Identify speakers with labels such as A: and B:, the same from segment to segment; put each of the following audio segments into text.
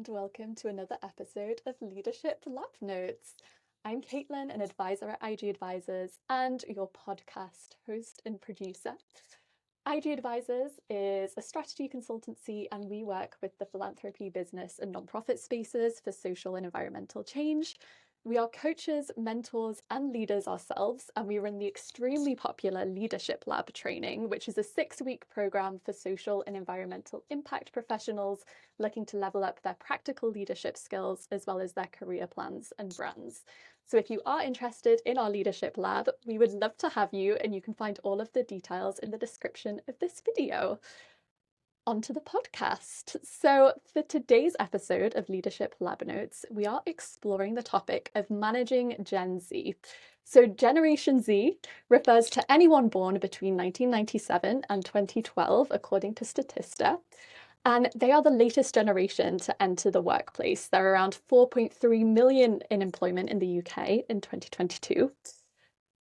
A: and welcome to another episode of Leadership Lab Notes. I'm Caitlin, an advisor at IG Advisors and your podcast host and producer. IG Advisors is a strategy consultancy and we work with the philanthropy, business and nonprofit spaces for social and environmental change. We are coaches, mentors and leaders ourselves, and we run the extremely popular Leadership Lab training, which is a 6-week program for social and environmental impact professionals looking to level up their practical leadership skills as well as their career plans and brands. So if you are interested in our Leadership Lab, we would love to have you, and you can find all of the details in the description of this video. Onto the podcast. So for today's episode of Leadership Lab Notes, we are exploring the topic of managing Gen Z. So Generation Z refers to anyone born between 1997 and 2012, according to Statista. And they are the latest generation to enter the workplace. There are around 4.3 million in employment in the UK in 2022.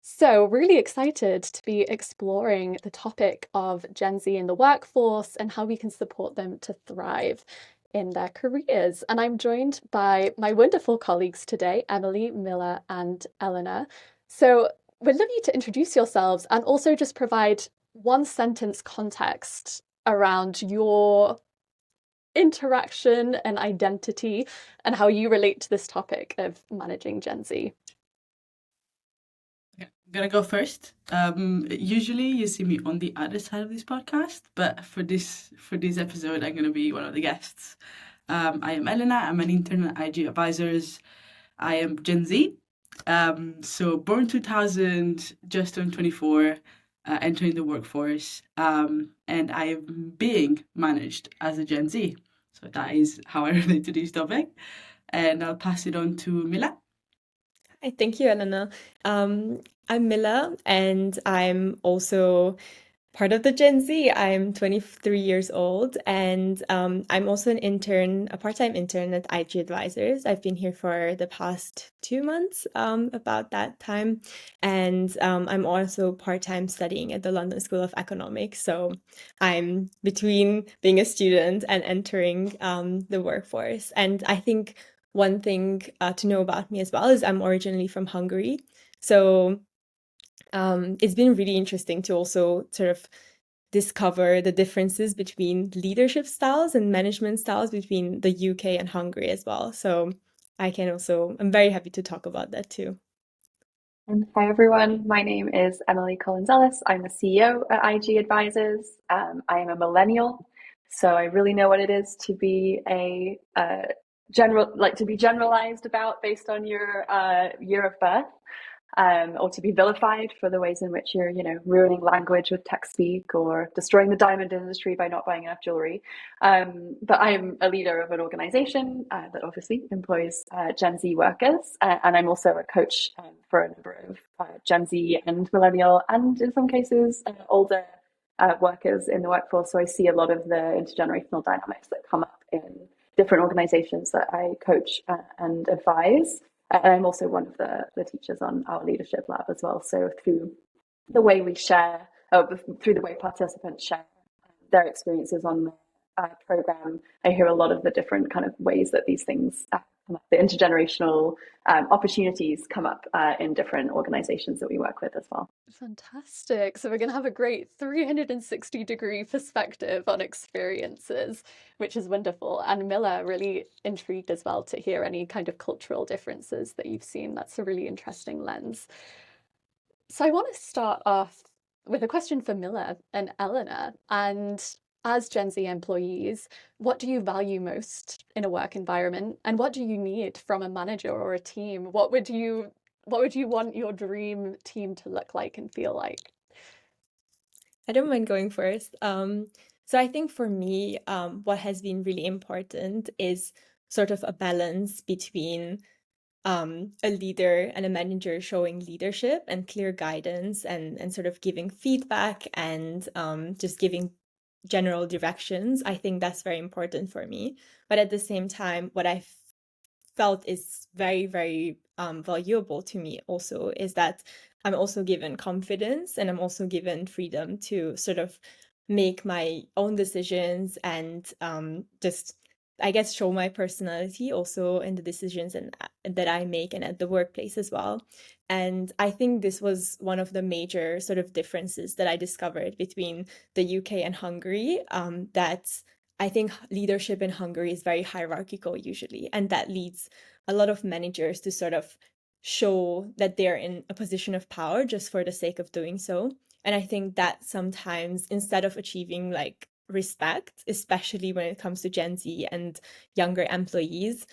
A: So really excited to be exploring the topic of Gen Z in the workforce and how we can support them to thrive in their careers. And I'm joined by my wonderful colleagues today, Emily, Milla, and Elena. So we'd love you to introduce yourselves and also just provide one sentence context around your interaction and identity and how you relate to this topic of managing Gen Z.
B: I'm gonna go first. Usually you see me on the other side of this podcast, but for this episode, I'm gonna be one of the guests. I am Elena. I'm an intern at IG Advisors. I am Gen Z. So born 2000, just turned 24, entering the workforce, and I am being managed as a Gen Z. So that is how I relate to this topic. And I'll pass it on to Milla.
C: Hi, thank you, Elena. I'm Milla, and I'm also part of the Gen Z. I'm 23 years old, and I'm also an intern, a part-time intern at IG Advisors. I've been here for the past 2 months, about that time, and I'm also part-time studying at the London School of Economics. So I'm between being a student and entering the workforce. And I think one thing to know about me as well is I'm originally from Hungary. So it's been really interesting to also sort of discover the differences between leadership styles and management styles between the UK and Hungary as well. So I'm very happy to talk about that too.
D: And hi everyone, my name is Emily Collins-Ellis. I'm the CEO at IG Advisors. I am a millennial, so I really know what it is to be to be generalized about based on your year of birth, or to be vilified for the ways in which you're, ruining language with text speak or destroying the diamond industry by not buying enough jewelry. But I am a leader of an organization that obviously employs Gen Z workers, and I'm also a coach for a number of Gen Z and millennial, and in some cases older workers in the workforce. So I see a lot of the intergenerational dynamics that come up in different organizations that I coach and advise. And I'm also one of the teachers on our leadership lab as well. So through the way we share, through the way participants share their experiences on the program, I hear a lot of the different kind of ways that these things come up, the intergenerational opportunities come up in different organizations that we work with as well.
A: Fantastic. So we're going to have a great 360-degree perspective on experiences, which is wonderful. And Milla, really intrigued as well to hear any kind of cultural differences that you've seen. That's a really interesting lens. So I want to start off with a question for Milla and Elena. And as Gen Z employees, what do you value most in a work environment? And what do you need from a manager or a team? What would you want your dream team to look like and feel like?
C: I don't mind going first. So I think for me, what has been really important is sort of a balance between a leader and a manager showing leadership and clear guidance and sort of giving feedback and just giving general directions. I think that's very important for me. But at the same time, what I felt is very, very valuable to me also is that I'm also given confidence and I'm also given freedom to sort of make my own decisions and just I guess, show my personality also in the decisions that I make and at the workplace as well. And I think this was one of the major sort of differences that I discovered between the UK and Hungary, that I think leadership in Hungary is very hierarchical usually, and that leads a lot of managers to sort of show that they're in a position of power just for the sake of doing so. And I think that sometimes, instead of achieving like respect, especially when it comes to Gen Z and younger employees,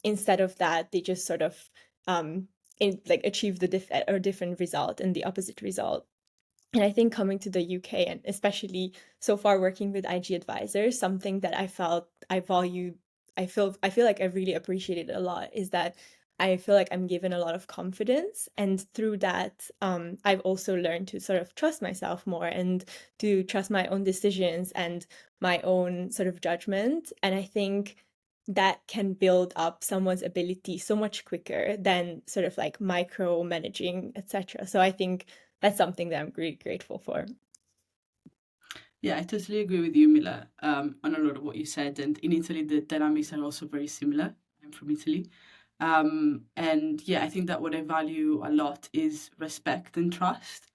C: instead of that, they just sort of achieve the different result and the opposite result. And I think coming to the UK, and especially so far working with IG advisors, something that I felt I valued, I feel like I really appreciated a lot, is that I feel like I'm given a lot of confidence, and through that, I've also learned to sort of trust myself more and to trust my own decisions and my own sort of judgment. And I think that can build up someone's ability so much quicker than sort of like micromanaging, etc. So I think that's something that I'm really grateful for.
B: Yeah, I totally agree with you, Milla, on a lot of what you said. And in Italy, the dynamics are also very similar. I'm from Italy. And yeah, I think that what I value a lot is respect and trust.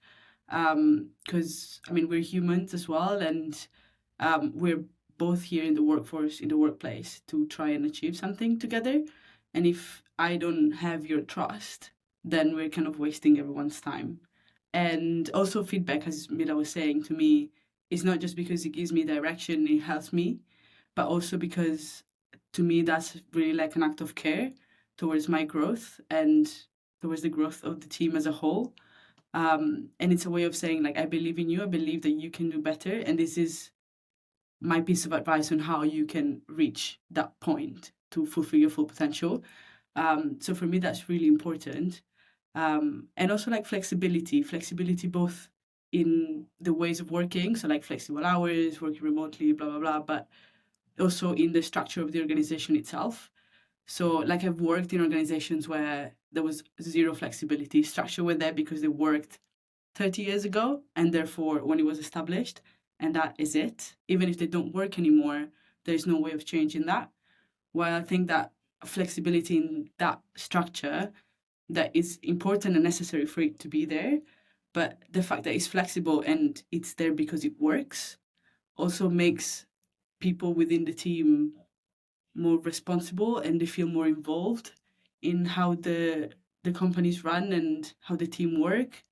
B: Because, I mean, we're humans as well. And we're both here in the workforce, in the workplace, to try and achieve something together. And if I don't have your trust, then we're kind of wasting everyone's time. And also feedback, as Milla was saying to me, is not just because it gives me direction, it helps me, but also because to me that's really like an act of care towards my growth and towards the growth of the team as a whole. And it's a way of saying, like, I believe in you, I believe that you can do better, and this is my piece of advice on how you can reach that point to fulfill your full potential. So for me, that's really important. And also like flexibility both in the ways of working, so like flexible hours, working remotely, blah, blah, blah, but also in the structure of the organization itself. So like I've worked in organizations where there was zero flexibility. Structure were there because they worked 30 years ago, and therefore when it was established, and that is it. Even if they don't work anymore, there's no way of changing that. While I think that flexibility in that structure, that is important and necessary for it to be there, but the fact that it's flexible and it's there because it works also makes people within the team more responsible, and they feel more involved in how the companies run and how the team work.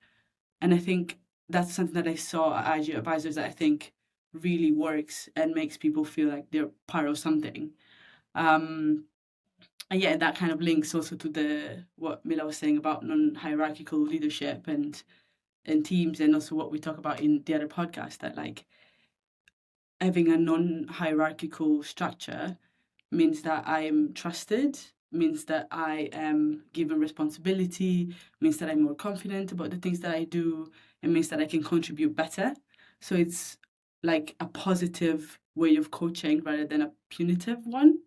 B: And I think that's something that I saw at IG Advisors that I think really works and makes people feel like they're part of something. And yeah, that kind of links also to what Milla was saying about non-hierarchical leadership and teams, and also what we talk about in the other podcast, that like having a non-hierarchical structure means that I am trusted, means that I am given responsibility, means that I'm more confident about the things that I do, and means that I can contribute better. So it's like a positive way of coaching rather than a punitive one,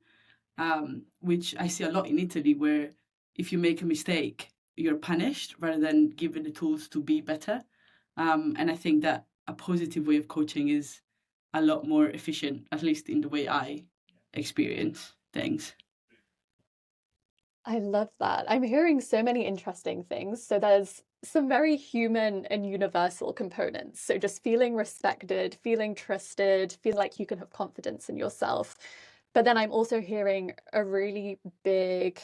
B: which I see a lot in Italy, where if you make a mistake, you're punished rather than given the tools to be better. And I think that a positive way of coaching is a lot more efficient, at least in the way I experience things.
A: I love that. I'm hearing so many interesting things. So there's some very human and universal components. So just feeling respected, feeling trusted, feeling like you can have confidence in yourself. But then I'm also hearing a really big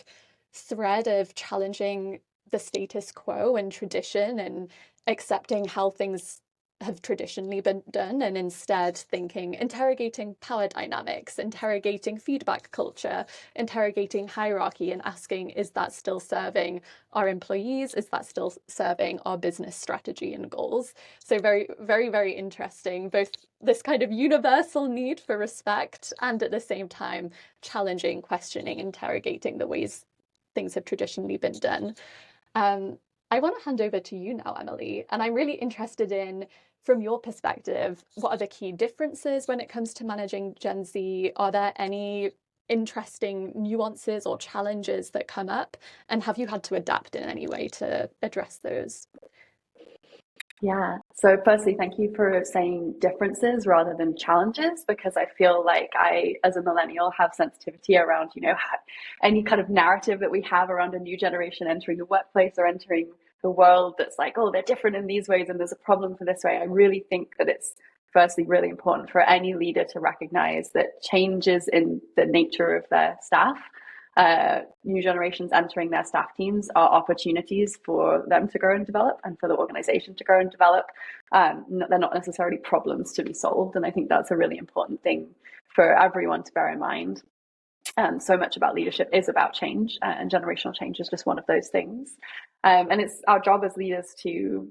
A: thread of challenging the status quo and tradition and accepting how things have traditionally been done, and instead interrogating power dynamics, interrogating feedback culture, interrogating hierarchy, and asking, is that still serving our employees? Is that still serving our business strategy and goals? So very, very, very interesting, both this kind of universal need for respect and at the same time challenging, questioning, interrogating the ways things have traditionally been done. I want to hand over to you now, Emily, and I'm really interested in, from your perspective, what are the key differences when it comes to managing Gen Z? Are there any interesting nuances or challenges that come up? And have you had to adapt in any way to address those?
D: Yeah. So firstly, thank you for saying differences rather than challenges, because I feel like I, as a millennial, have sensitivity around, any kind of narrative that we have around a new generation entering the workplace or entering the world that's like, oh, they're different in these ways and there's a problem for this way. I really think that it's firstly really important for any leader to recognize that changes in the nature of their staff, new generations entering their staff teams, are opportunities for them to grow and develop and for the organization to grow and develop. They're not necessarily problems to be solved. And I think that's a really important thing for everyone to bear in mind. So much about leadership is about change, and generational change is just one of those things. And it's our job as leaders to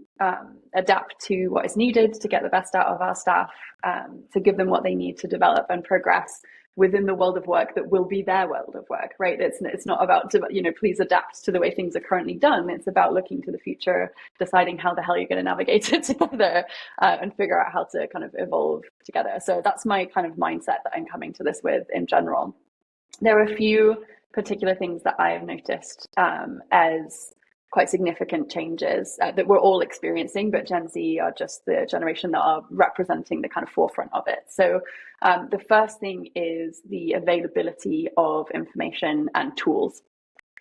D: adapt to what is needed to get the best out of our staff, to give them what they need to develop and progress within the world of work that will be their world of work, right? It's not about, please adapt to the way things are currently done. It's about looking to the future, deciding how the hell you're going to navigate it together, and figure out how to kind of evolve together. So that's my kind of mindset that I'm coming to this with in general. There are a few particular things that I have noticed as quite significant changes that we're all experiencing, but Gen Z are just the generation that are representing the kind of forefront of it. So the first thing is the availability of information and tools.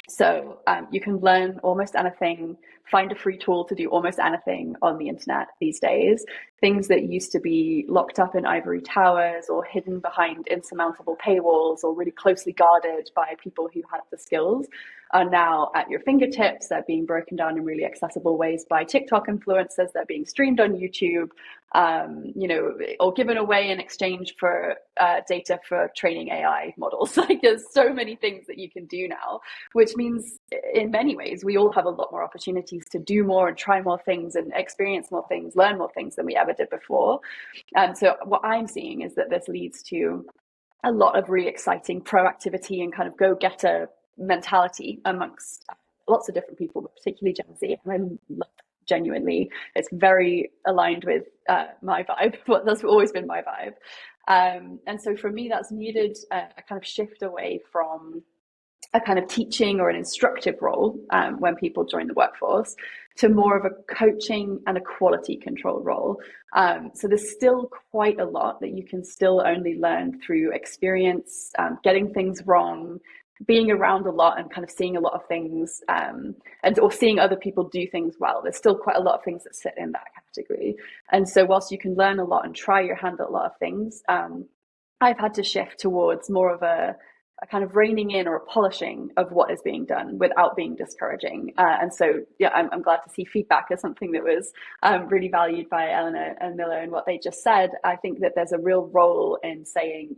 D: So you can learn almost anything, find a free tool to do almost anything on the internet these days. Things that used to be locked up in ivory towers or hidden behind insurmountable paywalls or really closely guarded by people who had the skills are now at your fingertips. They're being broken down in really accessible ways by TikTok influencers. They're being streamed on YouTube, or given away in exchange for data for training AI models. Like, there's so many things that you can do now, which means in many ways we all have a lot more opportunities to do more and try more things and experience more things, learn more things than we ever did before. And so what I'm seeing is that this leads to a lot of really exciting proactivity and kind of go-getter mentality amongst lots of different people, but particularly Gen Z. And I genuinely, it's very aligned with my vibe, but that's always been my vibe. And so for me, that's needed a kind of shift away from a kind of teaching or an instructive role when people join the workforce to more of a coaching and a quality control role. So there's still quite a lot that you can still only learn through experience, getting things wrong, being around a lot and kind of seeing a lot of things, or seeing other people do things well. There's still quite a lot of things that sit in that category. And so whilst you can learn a lot and try your hand at a lot of things, I've had to shift towards more of a kind of reining in or a polishing of what is being done without being discouraging. And so, yeah, I'm glad to see feedback as something that was really valued by Elena and Milla and what they just said. I think that there's a real role in saying,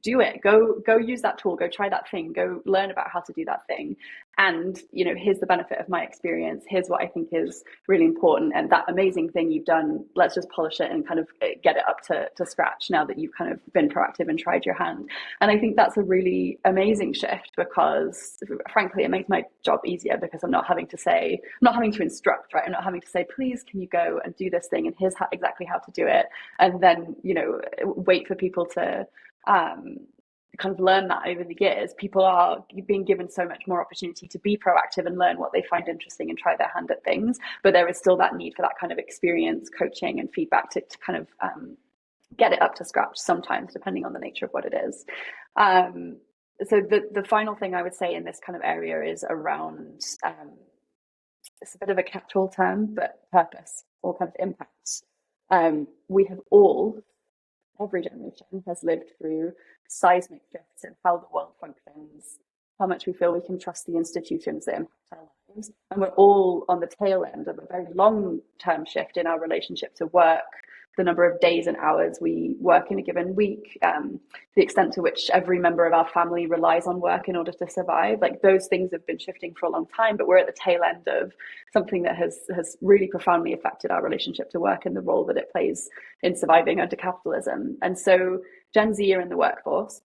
D: do it, go use that tool, go try that thing, go learn about how to do that thing. And, here's the benefit of my experience. Here's what I think is really important. And that amazing thing you've done, let's just polish it and kind of get it up to scratch now that you've kind of been proactive and tried your hand. And I think that's a really amazing shift because, frankly, it makes my job easier because I'm not having to instruct, right? I'm not having to say, please, can you go and do this thing? And here's exactly how to do it. And then, wait for people to kind of learn that over the years. People are being given so much more opportunity to be proactive and learn what they find interesting and try their hand at things. But there is still that need for that kind of experience, coaching and feedback to kind of get it up to scratch sometimes, depending on the nature of what it is. So the final thing I would say in this kind of area is around, it's a bit of a catch-all term, but purpose or kind of impacts. We have every generation has lived through seismic shifts in how the world functions, how much we feel we can trust the institutions that impact our lives. And we're all on the tail end of a very long-term shift in our relationship to work, the number of days and hours we work in a given week, the extent to which every member of our family relies on work in order to survive. Like, those things have been shifting for a long time, but we're at the tail end of something that has really profoundly affected our relationship to work and the role that it plays in surviving under capitalism. And so Gen Z are in the workforce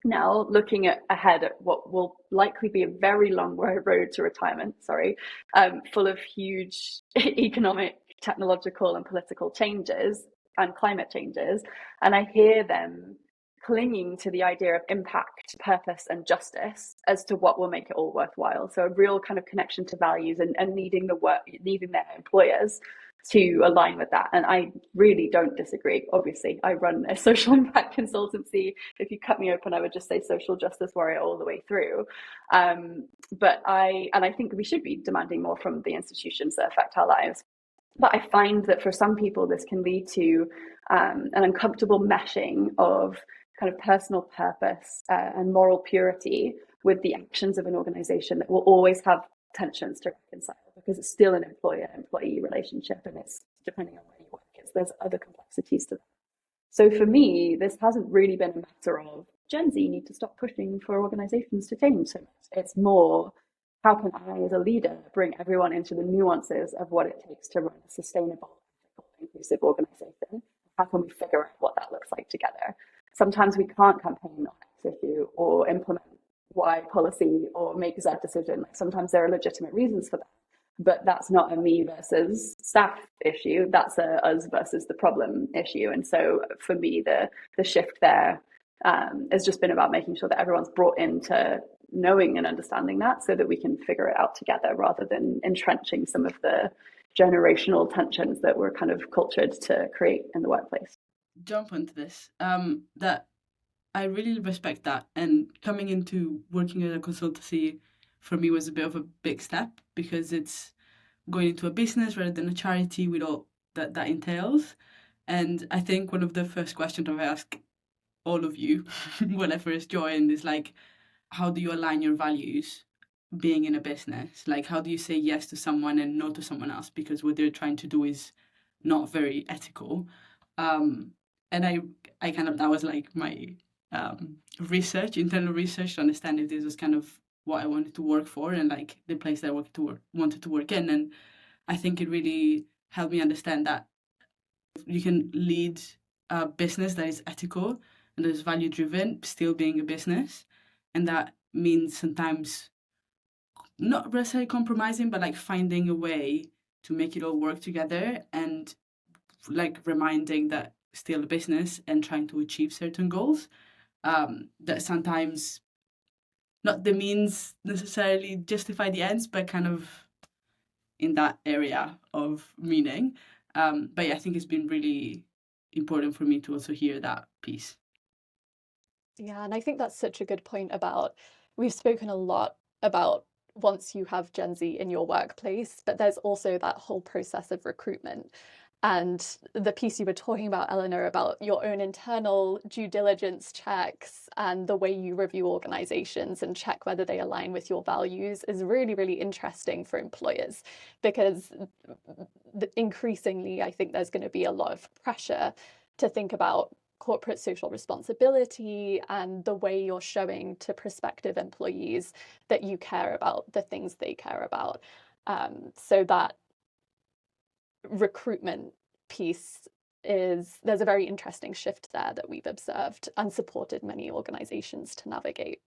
D: now, looking ahead at what will likely be a very long road to retirement, full of huge economic, technological and political changes and climate changes. And I hear them clinging to the idea of impact, purpose and justice as to what will make it all worthwhile. So a real kind of connection to values and needing their employers to align with that. And I really don't disagree. Obviously, I run a social impact consultancy. If you cut me open, I would just say social justice warrior all the way through. But I think we should be demanding more from the institutions that affect our lives. But I find that for some people, this can lead to an uncomfortable meshing of kind of personal purpose and moral purity with the actions of an organization that will always have tensions to reconcile, because it's still an employer-employee relationship, and it's depending on where you work, there's other complexities to that. So for me, this hasn't really been a matter of Gen Z need to stop pushing for organizations to change so much. It's more, how can I as a leader bring everyone into the nuances of what it takes to run a sustainable, inclusive organization? How can we figure out what that looks like together? Sometimes we can't campaign on X issue or implement Y policy or make Z decision. Sometimes there are legitimate reasons for that, but that's not a me versus staff issue. That's a us versus the problem issue. And so for me, the shift there has just been about making sure that everyone's brought into knowing and understanding that, so that we can figure it out together, rather than entrenching some of the generational tensions that we're kind of cultured to create in the workplace.
B: Jump onto this. That I really respect that, and coming into working in a consultancy for me was a bit of a big step, because it's going into a business rather than a charity with all that entails. And I think one of the first questions I ask all of you when I first joined is like, how do you align your values being in a business? Like, how do you say yes to someone and no to someone else because what they're trying to do is not very ethical? And I kind of, that was like my internal research to understand if this was kind of what I wanted to work for and like the place that I wanted to work in. And I think it really helped me understand that you can lead a business that is ethical and that is value driven, still being a business. And that means sometimes not necessarily compromising, but like finding a way to make it all work together, and like reminding that still a business and trying to achieve certain goals. That sometimes not the means necessarily justify the ends, but kind of in that area of meaning. But yeah, I think it's been really important for me to also hear that piece.
A: Yeah, and I think that's such a good point about, we've spoken a lot about once you have Gen Z in your workplace, but there's also that whole process of recruitment. And the piece you were talking about, Eleanor, about your own internal due diligence checks and the way you review organizations and check whether they align with your values is really, really interesting for employers, because increasingly, I think there's going to be a lot of pressure to think about corporate social responsibility and the way you're showing to prospective employees that you care about the things they care about. So that recruitment piece there's a very interesting shift there that we've observed and supported many organizations to navigate.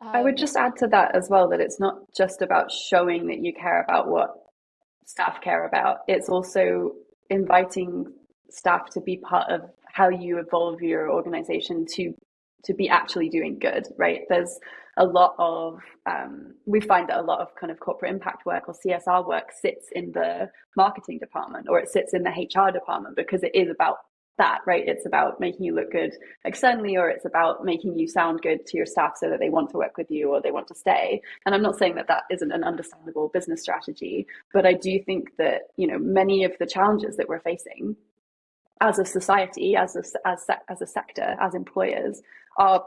D: I would just add to that as well, that it's not just about showing that you care about what staff care about. It's also inviting staff to be part of how you evolve your organization to be actually doing good, right? There's a lot of, we find that a lot of kind of corporate impact work or CSR work sits in the marketing department, or it sits in the HR department, because it is about that, right? It's about making you look good externally, or it's about making you sound good to your staff so that they want to work with you or they want to stay. And I'm not saying that that isn't an understandable business strategy, but I do think that, you know, many of the challenges that we're facing as a society, as a sector, as employers, are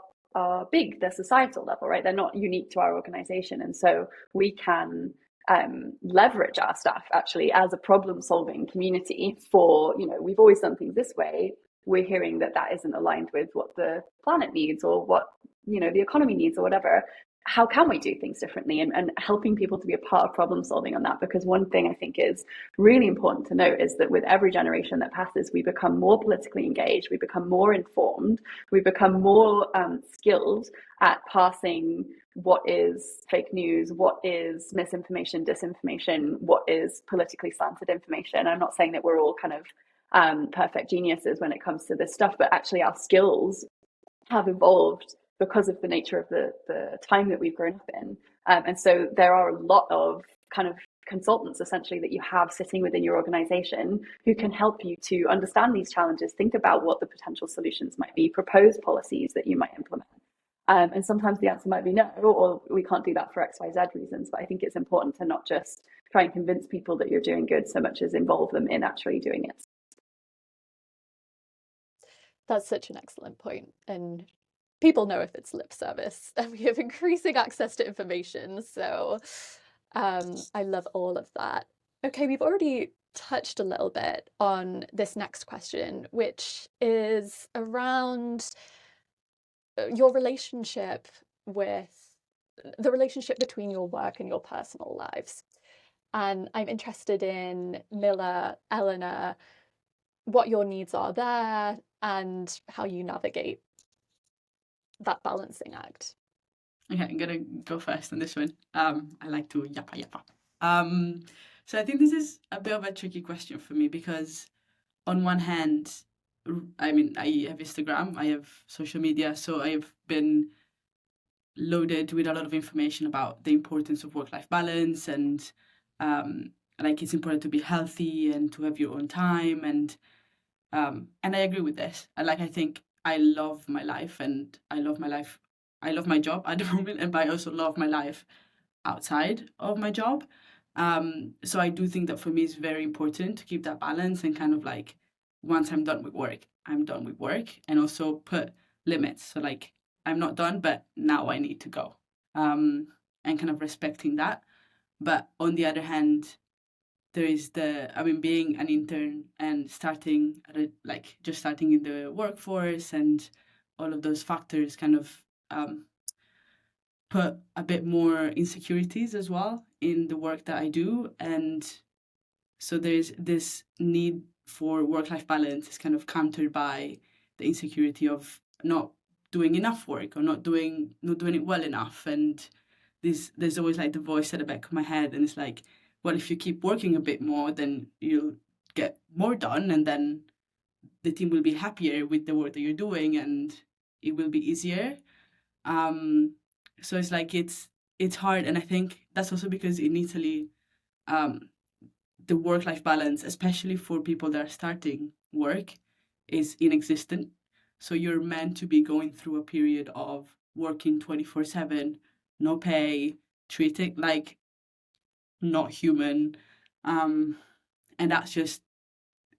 D: big. They're societal level, right? They're not unique to our organization. And so we can leverage our staff actually as a problem-solving community for, you know, we've always done things this way. We're hearing that that isn't aligned with what the planet needs or what, you know, the economy needs or whatever. How can we do things differently, and helping people to be a part of problem solving on that? Because one thing I think is really important to note is that with every generation that passes, we become more politically engaged, we become more informed, we become more skilled at parsing what is fake news, what is misinformation, disinformation, what is politically slanted information. I'm not saying that we're all kind of perfect geniuses when it comes to this stuff, but actually our skills have evolved because of the nature of the time that we've grown up in. And so there are a lot of kind of consultants essentially that you have sitting within your organization who can help you to understand these challenges, think about what the potential solutions might be, propose policies that you might implement. And sometimes the answer might be no, or we can't do that for XYZ reasons. But I think it's important to not just try and convince people that you're doing good so much as involve them in actually doing it.
A: That's such an excellent point. And people know if it's lip service, and we have increasing access to information. So I love all of that. Okay, we've already touched a little bit on this next question, which is around your relationship with the relationship between your work and your personal lives. And I'm interested in Milla, Elena, what your needs are there and how you navigate that balancing act.
B: Okay, I'm gonna go first on this one. I like to yappa yappa. So I think this is a bit of a tricky question for me because on one hand, I mean, I have Instagram, I have social media, so I've been loaded with a lot of information about the importance of work-life balance and like it's important to be healthy and to have your own time and I agree with this. I think I love my life and I love my job at the moment, but I also love my life outside of my job. So I do think that for me it's very important to keep that balance and kind of like once I'm done with work, I'm done with work and also put limits. So like I'm not done, but now I need to go. And kind of respecting that. But on the other hand, there is being an intern and starting in the workforce and all of those factors kind of put a bit more insecurities as well in the work that I do. And so there's this need for work-life balance is kind of countered by the insecurity of not doing enough work or not doing it well enough. And there's always like the voice at the back of my head and it's like, well, if you keep working a bit more, then you'll get more done and then the team will be happier with the work that you're doing and it will be easier. So it's like it's hard. And I think that's also because in Italy, the work-life balance, especially for people that are starting work, is inexistent. So you're meant to be going through a period of working 24/7, no pay, treating like not human. And that's just,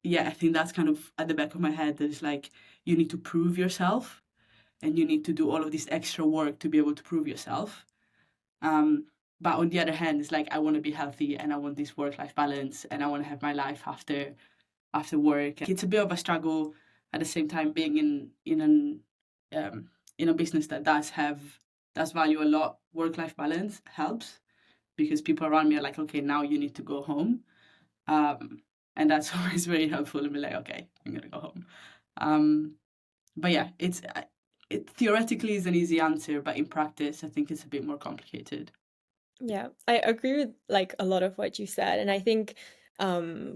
B: I think that's kind of at the back of my head. That it's like you need to prove yourself and you need to do all of this extra work to be able to prove yourself. But on the other hand, it's like I want to be healthy and I want this work-life balance and I want to have my life after work. It's a bit of a struggle at the same time being in a business that does value a lot. Work-life balance helps because people around me are like, okay, now you need to go home. And that's always very helpful to be like, okay, I'm going to go home. But yeah, it theoretically is an easy answer, but in practice, I think it's a bit more complicated.
C: Yeah, I agree with like a lot of what you said. And I think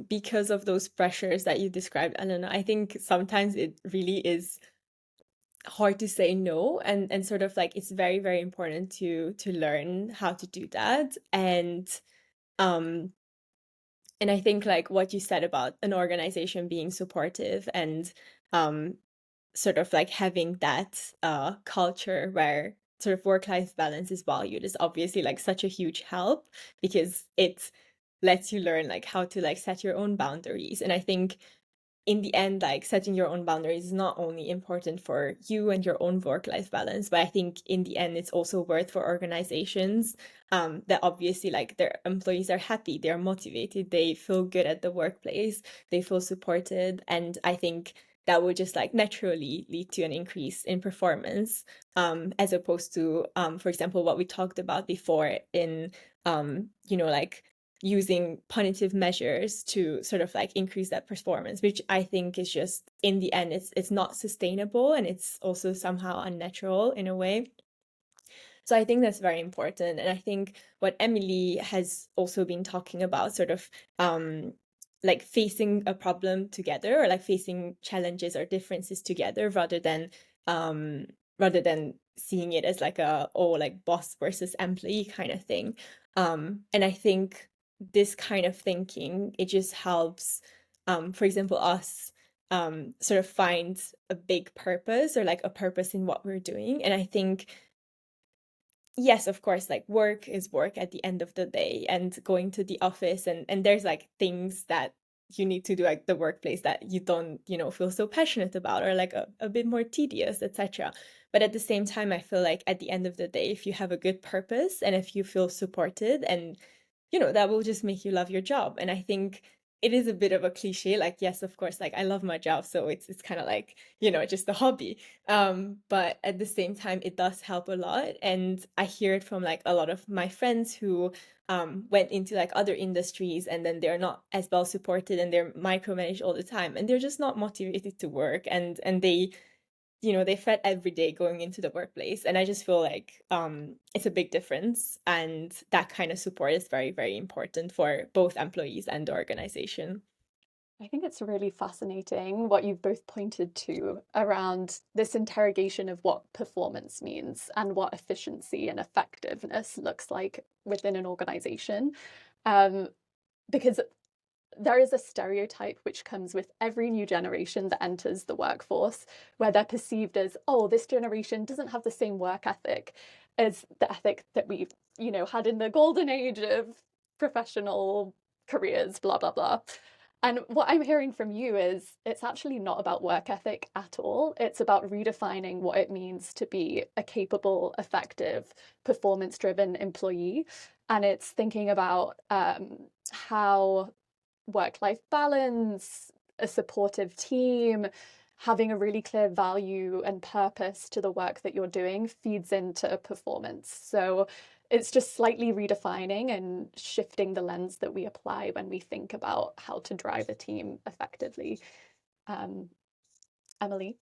C: because of those pressures that you described, Elena, I think sometimes it really is hard to say no and sort of like it's very, very important to learn how to do that. And I think like what you said about an organization being supportive and sort of like having that culture where sort of work-life balance is valued is obviously like such a huge help because it lets you learn like how to like set your own boundaries. And I think in the end, like setting your own boundaries is not only important for you and your own work-life balance, but I think in the end, it's also worth for organizations that obviously like their employees are happy, they're motivated, they feel good at the workplace, they feel supported. And I think that would just like naturally lead to an increase in performance, as opposed to, for example, what we talked about before in, like using punitive measures to sort of like increase that performance, which I think is just in the end, it's not sustainable and it's also somehow unnatural in a way. So I think that's very important. And I think what Emily has also been talking about, sort of like facing a problem together or like facing challenges or differences together rather than seeing it as like like boss versus employee kind of thing. And I think this kind of thinking, it just helps, for example, us sort of find a big purpose, or like a purpose in what we're doing. And I think, yes, of course, like work is work at the end of the day, and going to the office, and there's like things that you need to do at the workplace that you don't, feel so passionate about, or like a bit more tedious, etc. But at the same time, I feel like at the end of the day, if you have a good purpose and if you feel supported, and that will just make you love your job. And I think it is a bit of a cliche, like, yes, of course, like I love my job, so it's kind of like, just a hobby. But at the same time, it does help a lot. And I hear it from like a lot of my friends who went into like other industries, and then they're not as well supported, and they're micromanaged all the time, and they're just not motivated to work, and they fret every day going into the workplace. And I just feel like it's a big difference, and that kind of support is very, very important for both employees and the organization.
A: I think it's really fascinating what you've both pointed to around this interrogation of what performance means and what efficiency and effectiveness looks like within an organization. Because there is a stereotype which comes with every new generation that enters the workforce, where they're perceived as, oh, this generation doesn't have the same work ethic as the ethic that we've, had in the golden age of professional careers, blah, blah, blah. And what I'm hearing from you is it's actually not about work ethic at all. It's about redefining what it means to be a capable, effective, performance-driven employee. And it's thinking about how work-life balance, a supportive team, having a really clear value and purpose to the work that you're doing feeds into performance. So it's just slightly redefining and shifting the lens that we apply when we think about how to drive a team effectively. Emily?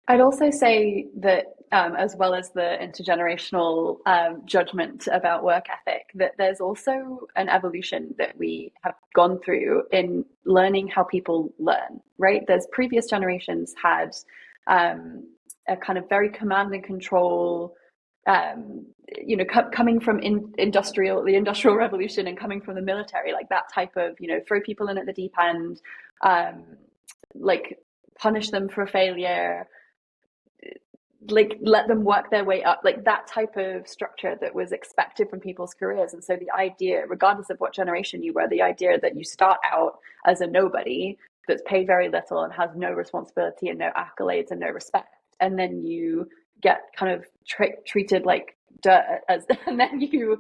D: I'd also say that, as well as the intergenerational judgment about work ethic, that there's also an evolution that we have gone through in learning how people learn, right? There's previous generations had a kind of very command and control, coming from the industrial revolution, and coming from the military, like that type of, throw people in at the deep end, like punish them for failure, like let them work their way up, like that type of structure that was expected from people's careers. And so the idea, regardless of what generation you were, the idea that you start out as a nobody that's paid very little and has no responsibility and no accolades and no respect, and then you get kind of treated like dirt, and then you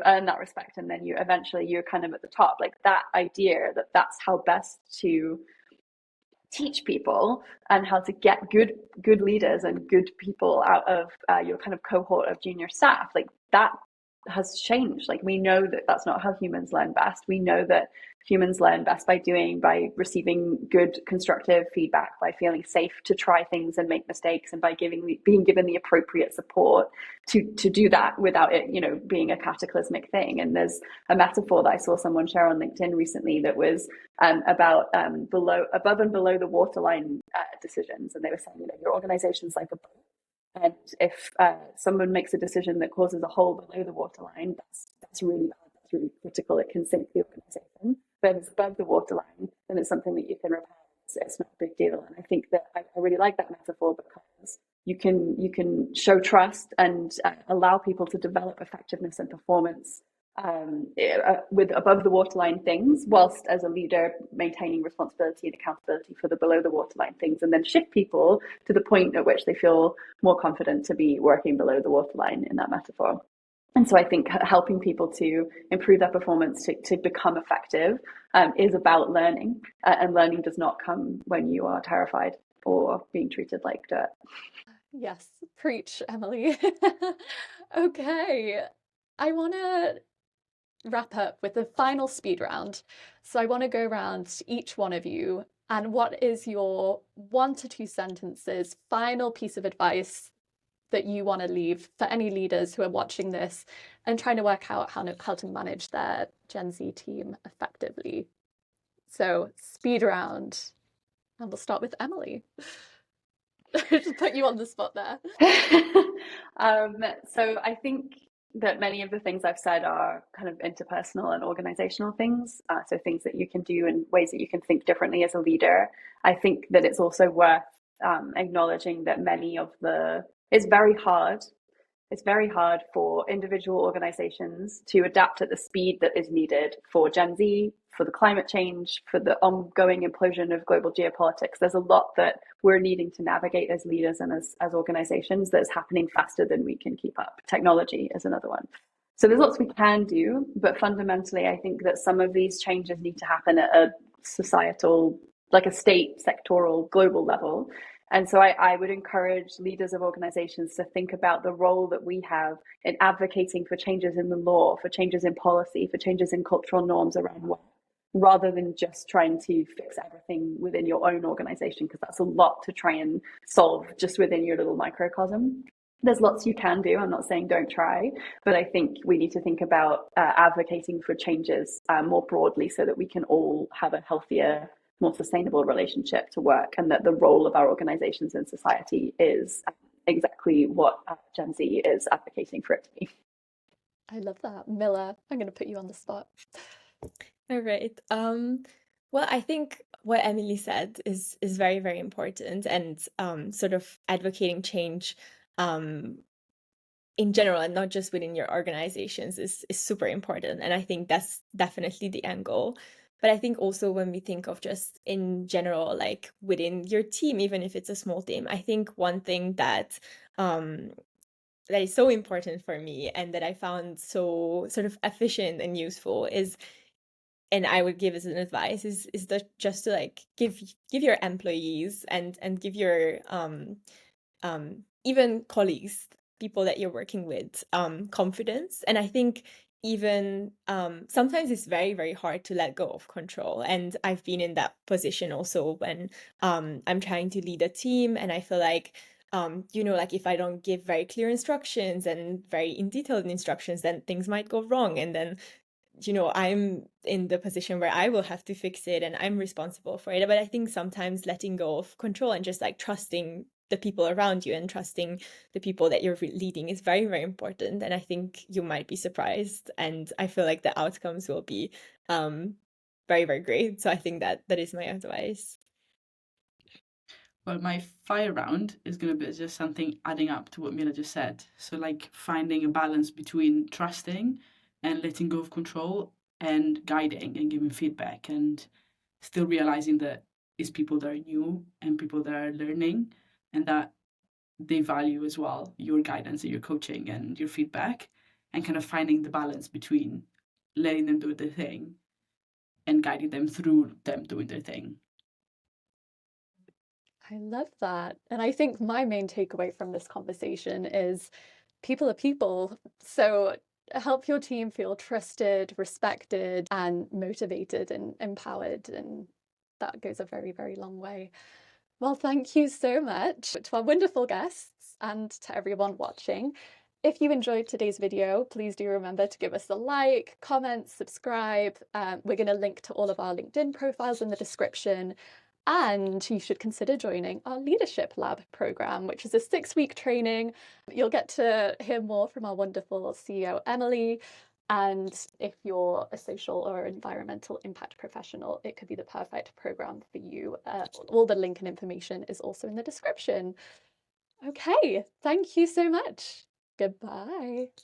D: earn that respect, and then you're kind of at the top, like that idea that that's how best to teach people and how to get good leaders and good people out of your kind of cohort of junior staff, like that has changed. Like we know that that's not how humans learn best. We know that humans learn best by receiving good constructive feedback, by feeling safe to try things and make mistakes, and by being given the appropriate support to do that without it being a cataclysmic thing. And there's a metaphor that I saw someone share on LinkedIn recently that was about above and below the waterline decisions. And they were saying, your organization's like a boat, and if someone makes a decision that causes a hole below the waterline, that's really bad. That's really critical. It can sink the organization. But if it's above the waterline, then it's something that you can repair. It's not a big deal. And I think that I really like that metaphor, because you can show trust and allow people to develop effectiveness and performance with above the waterline things, whilst as a leader maintaining responsibility and accountability for the below the waterline things, and then shift people to the point at which they feel more confident to be working below the waterline in that metaphor. And so I think helping people to improve their performance, to become effective, is about learning, and learning does not come when you are terrified or being treated like dirt.
A: Yes, preach, Emily. Okay, I want to wrap up with the final speed round. So I want to go around to each one of you, and what is your 1 to 2 sentences final piece of advice that you want to leave for any leaders who are watching this and trying to work out how to manage their Gen Z team effectively? So speed round, and we'll start with Emily. Just put you on the spot there.
D: So I think that many of the things I've said are kind of interpersonal and organizational things. So things that you can do and ways that you can think differently as a leader. I think that it's also worth acknowledging that it's very hard. It's very hard for individual organizations to adapt at the speed that is needed for Gen Z, for the climate change, for the ongoing implosion of global geopolitics. There's a lot that we're needing to navigate as leaders and as organizations that's happening faster than we can keep up. Technology is another one. So there's lots we can do, but fundamentally, I think that some of these changes need to happen at a societal, like a state, sectoral, global level. And so I would encourage leaders of organizations to think about the role that we have in advocating for changes in the law, for changes in policy, for changes in cultural norms around work, rather than just trying to fix everything within your own organization, because that's a lot to try and solve just within your little microcosm. There's lots you can do. I'm not saying don't try, but I think we need to think about advocating for changes more broadly so that we can all have a healthier, more sustainable relationship to work, and that the role of our organizations in society is exactly what Gen Z is advocating for it to be.
A: I love that. Milla, I'm going to put you on the spot.
C: All right. Well, I think what Emily said is very, very important, and sort of advocating change in general and not just within your organizations is super important. And I think that's definitely the end goal. But I think also when we think of just in general, like within your team, even if it's a small team, I think one thing that that is so important for me and that I found so sort of efficient and useful is, and I would give as an advice, is that just to like give your employees and give your even colleagues, people that you're working with, confidence. And I think even sometimes it's very, very hard to let go of control. And I've been in that position also when I'm trying to lead a team, and I feel like like if I don't give very clear instructions and very in detailed instructions, then things might go wrong. And then I'm in the position where I will have to fix it and I'm responsible for it. But I think sometimes letting go of control and just like trusting the people around you and trusting the people that you're leading is very, very important. And I think you might be surprised. And I feel like the outcomes will be very, very great. So I think that is my advice.
B: Well, my fire round is going to be just something adding up to what Milla just said. So like finding a balance between trusting and letting go of control, and guiding and giving feedback, and still realizing that it's people that are new and people that are learning, and that they value as well your guidance and your coaching and your feedback, and kind of finding the balance between letting them do their thing and guiding them through them doing their thing.
A: I love that. And I think my main takeaway from this conversation is people are people. So help your team feel trusted, respected, and motivated and empowered. And that goes a very, very long way. Well, thank you so much to our wonderful guests and to everyone watching. If you enjoyed today's video, please do remember to give us a like, comment, subscribe. We're going to link to all of our LinkedIn profiles in the description. And you should consider joining our Leadership Lab program, which is a 6-week training. You'll get to hear more from our wonderful CEO, Emily. And if you're a social or environmental impact professional, it could be the perfect program for you. All the link and information is also in the description. Okay, thank you so much. Goodbye.